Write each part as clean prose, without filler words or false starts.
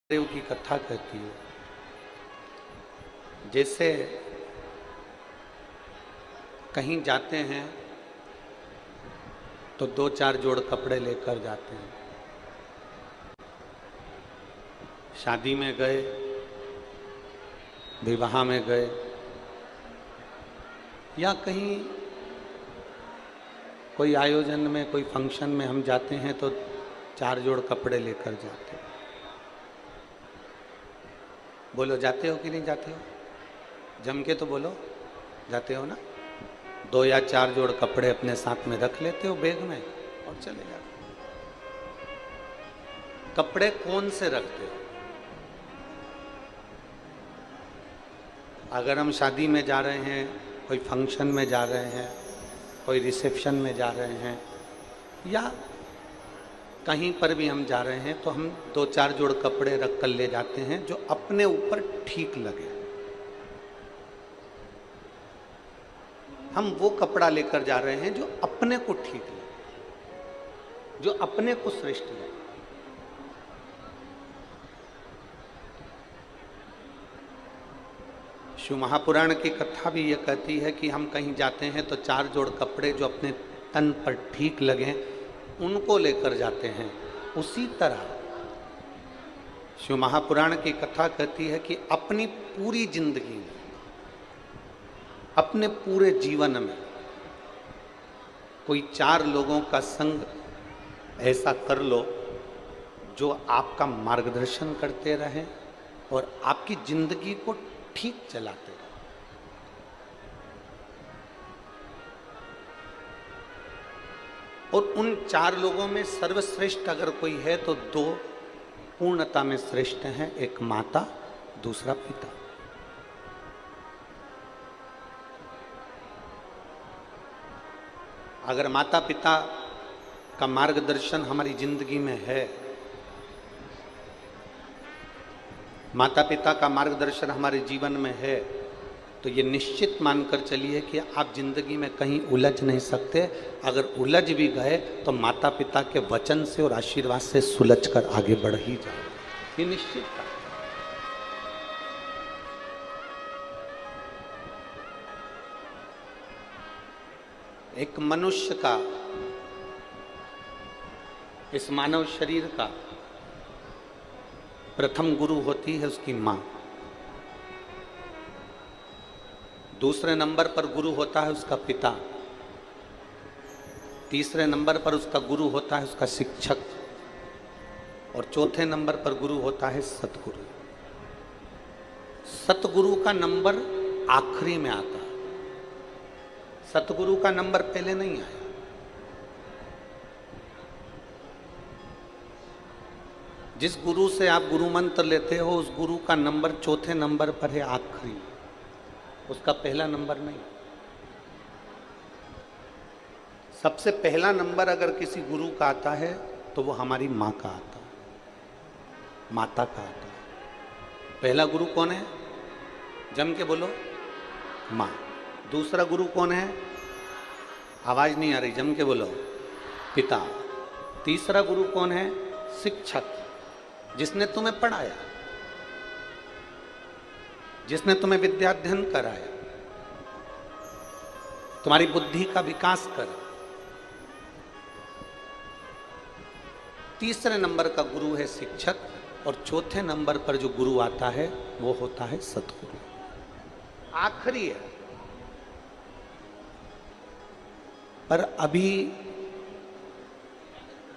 देव की कथा कहती है। जैसे कहीं जाते हैं तो दो चार जोड़ कपड़े लेकर जाते हैं। शादी में गए, विवाह में गए या कहीं कोई आयोजन में, कोई फंक्शन में हम जाते हैं तो चार जोड़ कपड़े लेकर जाते हैं। बोलो, जाते हो कि नहीं जाते हो? जम के तो बोलो, जाते हो ना? दो या चार जोड़ कपड़े अपने साथ में रख लेते हो बैग में और चले जाते हो। कपड़े कौन से रखते हो? अगर हम शादी में जा रहे हैं, कोई फंक्शन में जा रहे हैं, कोई रिसेप्शन में जा रहे हैं या कहीं पर भी हम जा रहे हैं तो हम दो चार जोड़ कपड़े रख कर ले जाते हैं जो अपने ऊपर ठीक लगे। हम वो कपड़ा लेकर जा रहे हैं जो अपने को ठीक लगे, जो अपने को श्रेष्ठ लगे। शिव महापुराण की कथा भी ये कहती है कि हम कहीं जाते हैं तो चार जोड़ कपड़े जो अपने तन पर ठीक लगे उनको लेकर जाते हैं। उसी तरह शिव महापुराण की कथा कहती है कि अपनी पूरी जिंदगी में, अपने पूरे जीवन में कोई चार लोगों का संग ऐसा कर लो जो आपका मार्गदर्शन करते रहें और आपकी जिंदगी को ठीक चलाते रहें। और उन चार लोगों में सर्वश्रेष्ठ अगर कोई है तो दो पूर्णता में श्रेष्ठ हैं, एक माता, दूसरा पिता। अगर माता पिता का मार्गदर्शन हमारी जिंदगी में है, माता पिता का मार्गदर्शन हमारे जीवन में है, तो ये निश्चित मानकर चलिए कि आप जिंदगी में कहीं उलझ नहीं सकते। अगर उलझ भी गए तो माता पिता के वचन से और आशीर्वाद से सुलझ कर आगे बढ़ ही जाओ, ये निश्चित बात। एक मनुष्य का, इस मानव शरीर का प्रथम गुरु होती है उसकी मां। दूसरे नंबर पर गुरु होता है उसका पिता। तीसरे नंबर पर उसका गुरु होता है उसका शिक्षक और चौथे नंबर पर गुरु होता है सतगुरु। सतगुरु का नंबर आखिरी में आता है, सतगुरु का नंबर पहले नहीं आया। जिस गुरु से आप गुरु मंत्र लेते हो उस गुरु का नंबर चौथे नंबर पर है, आखिरी, उसका पहला नंबर नहीं। सबसे पहला नंबर अगर किसी गुरु का आता है तो वो हमारी माँ का आता है, माता का आता है। पहला गुरु कौन है? जम के बोलो, माँ। दूसरा गुरु कौन है? आवाज नहीं आ रही, जम के बोलो, पिता। तीसरा गुरु कौन है? शिक्षक, जिसने तुम्हें पढ़ाया, जिसने तुम्हें विद्याध्ययन कराया, तुम्हारी बुद्धि का विकास करा। तीसरे नंबर का गुरु है शिक्षक और चौथे नंबर पर जो गुरु आता है वो होता है सतगुरु, आखिरी है। पर अभी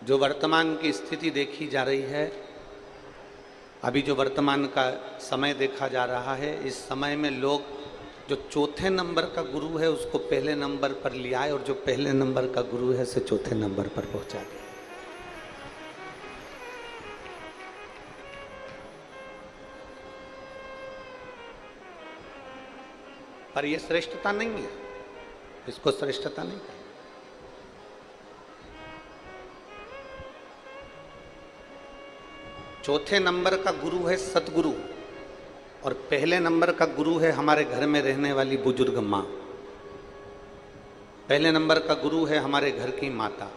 जो वर्तमान की स्थिति देखी जा रही है, अभी जो वर्तमान का समय देखा जा रहा है, इस समय में लोग जो चौथे नंबर का गुरु है उसको पहले नंबर पर ले आए और जो पहले नंबर का गुरु है उसे चौथे नंबर पर पहुंचा दिया। पर यह श्रेष्ठता नहीं है, इसको श्रेष्ठता नहीं है। चौथे नंबर का गुरु है सतगुरु और पहले नंबर का गुरु है हमारे घर में रहने वाली बुजुर्ग माँ। पहले नंबर का गुरु है हमारे घर की माता।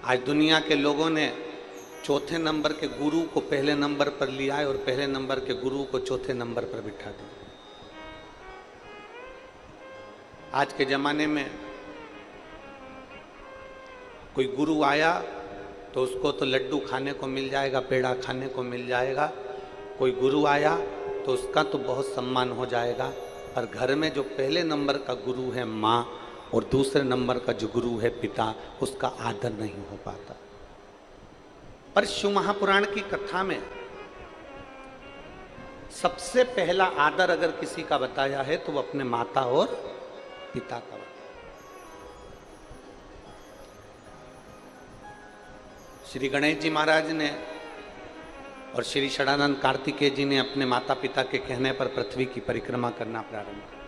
आज दुनिया के लोगों ने चौथे नंबर के गुरु को पहले नंबर पर लिया है और पहले नंबर के गुरु को चौथे नंबर पर बिठा दिया। आज के जमाने में कोई गुरु आया तो उसको तो लड्डू खाने को मिल जाएगा, पेड़ा खाने को मिल जाएगा। कोई गुरु आया तो उसका तो बहुत सम्मान हो जाएगा, पर घर में जो पहले नंबर का गुरु है माँ और दूसरे नंबर का जो गुरु है पिता, उसका आदर नहीं हो पाता। पर शिव महापुराण की कथा में सबसे पहला आदर अगर किसी का बताया है तो वो अपने माता और पिता का बताया। श्री गणेश जी महाराज ने और श्री षडानंद कार्तिकेय जी ने अपने माता पिता के कहने पर पृथ्वी की परिक्रमा करना प्रारंभ किया।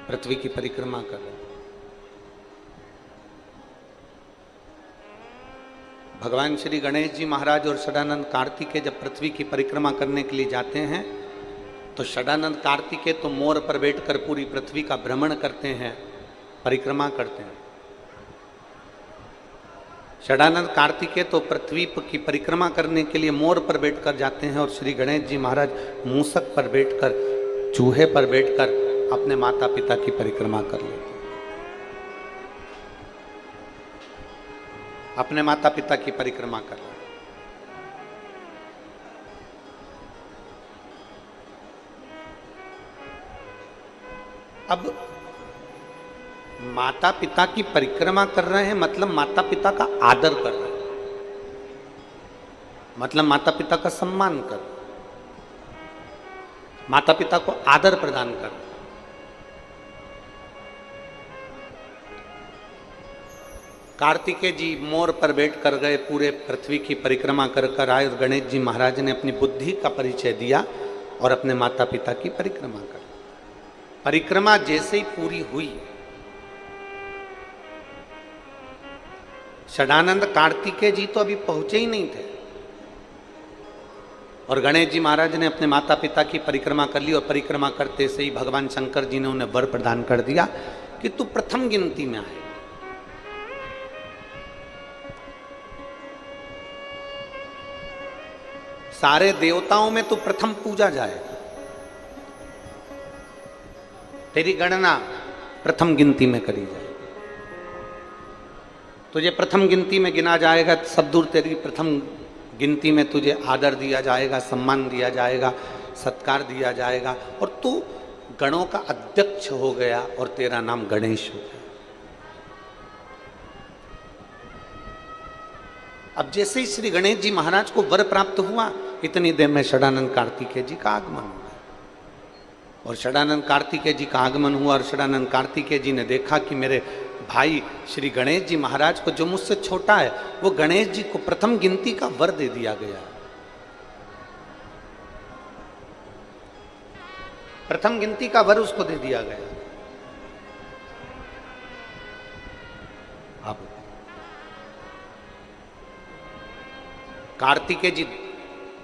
पृथ्वी की परिक्रमा कर रहे। भगवान श्री गणेश जी महाराज और षडानंद कार्तिकेय जब पृथ्वी की परिक्रमा करने के लिए जाते हैं तो षडानंद कार्तिकेय तो मोर पर बैठकर पूरी पृथ्वी का भ्रमण करते हैं, परिक्रमा करते हैं। षडानंद कार्तिकेय तो पृथ्वी की परिक्रमा करने के लिए मोर पर बैठकर जाते हैं और श्री गणेश जी महाराज मूसक पर बैठकर, चूहे पर बैठकर अपने माता पिता की परिक्रमा कर लेते हैं। अपने माता पिता की परिक्रमा कर लेते हैं। अब माता पिता की परिक्रमा कर रहे हैं मतलब माता पिता का आदर कर रहे हैं, मतलब माता पिता का सम्मान कर रहे हैं, माता पिता को आदर प्रदान कर रहे हैं। कार्तिकेय जी मोर पर बैठ कर गए, पूरे पृथ्वी की परिक्रमा कर कर आए और गणेश जी महाराज ने अपनी बुद्धि का परिचय दिया और अपने माता पिता की परिक्रमा कर। परिक्रमा जैसे ही पूरी हुई, षडानंद कार्तिकेय जी तो अभी पहुंचे ही नहीं थे और गणेश जी महाराज ने अपने माता पिता की परिक्रमा कर ली और परिक्रमा करते से ही भगवान शंकर जी ने उन्हें वर प्रदान कर दिया कि तू प्रथम गिनती में आए। सारे देवताओं में तू प्रथम पूजा जाएगा, तेरी गणना प्रथम गिनती में करी जाएगी, तुझे प्रथम गिनती में गिना जाएगा। सब दूर तेरी प्रथम गिनती में तुझे आदर दिया जाएगा, सम्मान दिया जाएगा, सत्कार दिया जाएगा और तू गणों का अध्यक्ष हो गया और तेरा नाम गणेश हो गया। अब जैसे ही श्री गणेश जी महाराज को वर प्राप्त हुआ, इतनी देर में षडानंद कार्तिकेय जी का आगमन हुआ और षडानंद कार्तिकेय जी का आगमन हुआ और षडानंद कार्तिकेय जी ने देखा कि मेरे भाई श्री गणेश जी महाराज को, जो मुझसे छोटा है, वो गणेश जी को प्रथम गिनती का वर दे दिया गया है। प्रथम गिनती का वर उसको दे दिया गया। अब कार्तिकेय जी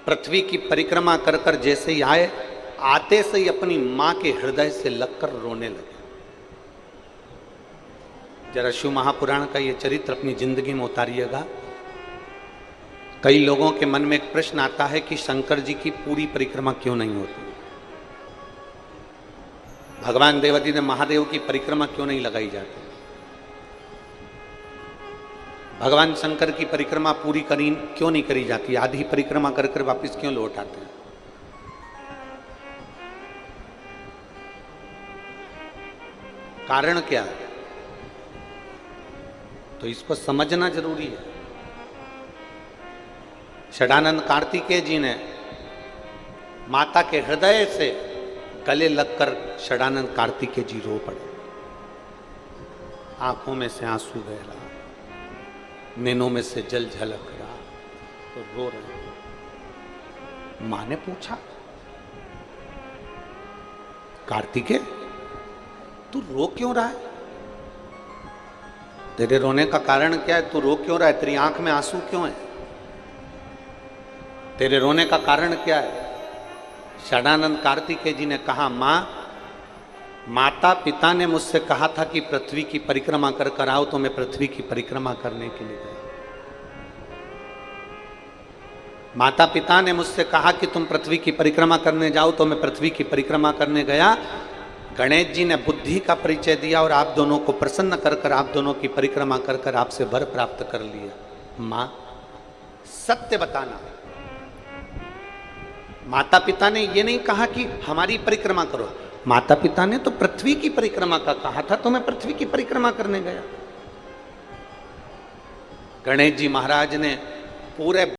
पृथ्वी की परिक्रमा कर कर जैसे ही आए, आते से ही अपनी मां के हृदय से लगकर रोने लगे। जरा शिव महापुराण का ये चरित्र अपनी जिंदगी में उतारिएगा। कई लोगों के मन में एक प्रश्न आता है कि शंकर जी की पूरी परिक्रमा क्यों नहीं होती, भगवान देवादिदेव महादेव की परिक्रमा क्यों नहीं लगाई जाती, भगवान शंकर की परिक्रमा पूरी क्यों नहीं करी जाती, आधी परिक्रमा कर कर वापिस क्यों लौट आते हैं। कारण क्या है, तो इसको समझना जरूरी है। षडानंद कार्तिकेय जी ने माता के हृदय से गले लगकर षडानंद कार्तिकेय जी रो पड़े, आंखों में से आंसू बह रहा, नैनों में से जल झलक रहा, तो रो रहे। मां ने पूछा, कार्तिकेय तू रो क्यों रहा है, तेरे रोने का कारण क्या है, तू रो क्यों रहा है, तेरी आंख में आंसू क्यों है, तेरे रोने का कारण क्या है। षडानंद कार्तिकेय जी ने कहा, मां माता पिता ने मुझसे कहा था कि पृथ्वी की परिक्रमा कर कर आओ, तो मैं पृथ्वी की परिक्रमा करने के लिए गया। माता पिता ने मुझसे कहा कि तुम पृथ्वी की परिक्रमा करने जाओ, तो मैं पृथ्वी की परिक्रमा करने गया। गणेश जी ने बुद्धि का परिचय दिया और आप दोनों को प्रसन्न कर कर, आप दोनों की परिक्रमा कर कर आपसे वर प्राप्त कर लिया। मां, सत्य बताना। माता पिता ने यह नहीं कहा कि हमारी परिक्रमा करो, माता पिता ने तो पृथ्वी की परिक्रमा का कहा था, तो मैं पृथ्वी की परिक्रमा करने गया। गणेश जी महाराज ने पूरे